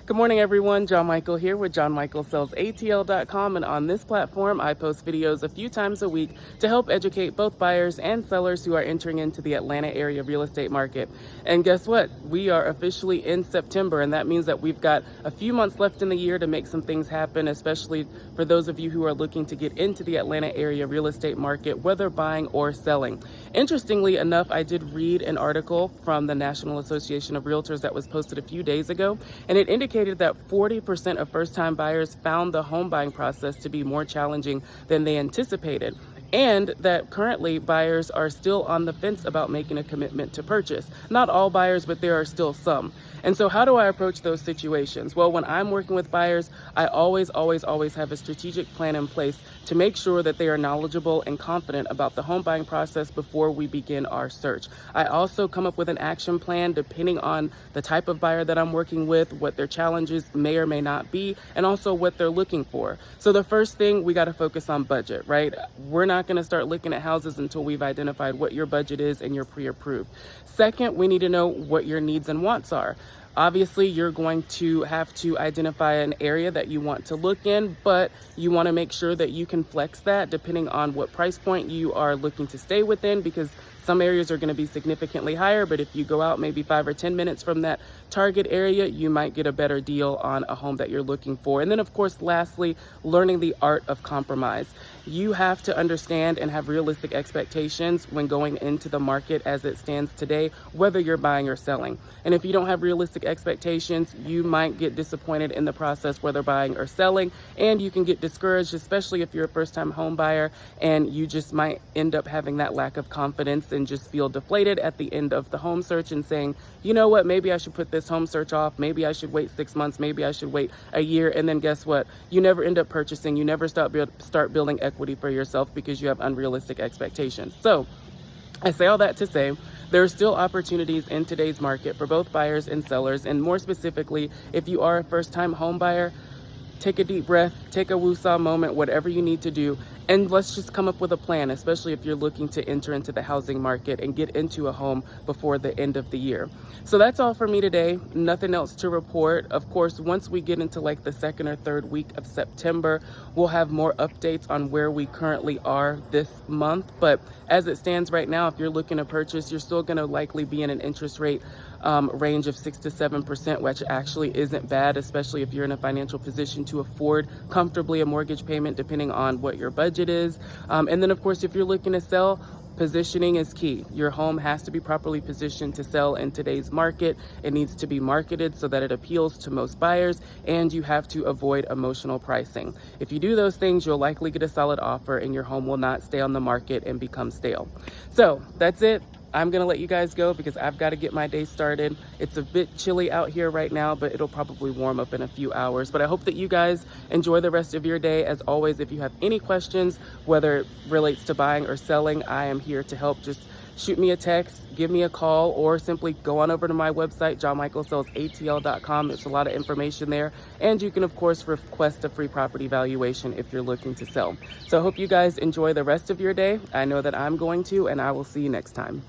Good morning, everyone. John Michael here with John Michael Sells ATL.com, and on this platform, I post videos a few times a week to help educate both buyers and sellers who are entering into the Atlanta area real estate market. And guess what? We are officially in September, and that means that we've got a few months left in the year to make some things happen, especially for those of you who are looking to get into the Atlanta area real estate market, whether buying or selling. Interestingly enough, I did read an article from the National Association of Realtors that was posted a few days ago, and it indicated that 40% of first-time buyers found the home buying process to be more challenging than they anticipated, and that currently buyers are still on the fence about making a commitment to purchase. Not all buyers, but there are still some. And so how do I approach those situations? Well, when I'm working with buyers, I always have a strategic plan in place to make sure that they are knowledgeable and confident about the home buying process before we begin our search. I also come up with an action plan depending on the type of buyer that I'm working with, what their challenges may or may not be, and also what they're looking for. So the first thing, we got to focus on budget, right? We're not going to start looking at houses until we've identified what your budget is and you're pre-approved. Second, we need to know what your needs and wants are. Obviously, you're going to have to identify an area that you want to look in, but you want to make sure that you can flex that depending on what price point you are looking to stay within, because some areas are going to be significantly higher, but if you go out maybe 5 or 10 minutes from that target area, you might get a better deal on a home that you're looking for. And then, of course, lastly, learning the art of compromise. You have to understand and have realistic expectations when going into the market as it stands today, whether you're buying or selling. And if you don't have realistic expectations, you might get disappointed in the process, whether buying or selling, and you can get discouraged, especially if you're a first-time home buyer, and you just might end up having that lack of confidence and just feel deflated at the end of the home search and saying, you know what, maybe I should put this home search off, maybe I should wait 6 months, maybe I should wait a year, and then guess what? You never end up purchasing, you never start building equity for yourself because you have unrealistic expectations. So I say all that to say, there are still opportunities in today's market for both buyers and sellers, and more specifically, if you are a first-time home buyer, take a deep breath, take a woosah moment, whatever you need to do, and let's just come up with a plan, especially if you're looking to enter into the housing market and get into a home before the end of the year. So that's all for me today. Nothing else to report. Of course, once we get into like the second or third week of September, we'll have more updates on where we currently are this month. But as it stands right now, if you're looking to purchase, you're still going to likely be in an interest rate range of 6 to 7%, which actually isn't bad, especially if you're in a financial position to afford comfortably a mortgage payment, depending on what your budget is. And then, of course, if you're looking to sell, positioning is key. Your home has to be properly positioned to sell in today's market. It needs to be marketed so that it appeals to most buyers, and you have to avoid emotional pricing. If you do those things, you'll likely get a solid offer and your home will not stay on the market and become stale. So that's it. I'm gonna let you guys go because I've got to get my day started. It's a bit chilly out here right now, but it'll probably warm up in a few hours. But I hope that you guys enjoy the rest of your day. As always, if you have any questions, whether it relates to buying or selling, I am here to help. Just shoot me a text, give me a call, or simply go on over to my website, johnmichaelsellsatl.com. There's a lot of information there. And you can, of course, request a free property valuation if you're looking to sell. So I hope you guys enjoy the rest of your day. I know that I'm going to, and I will see you next time.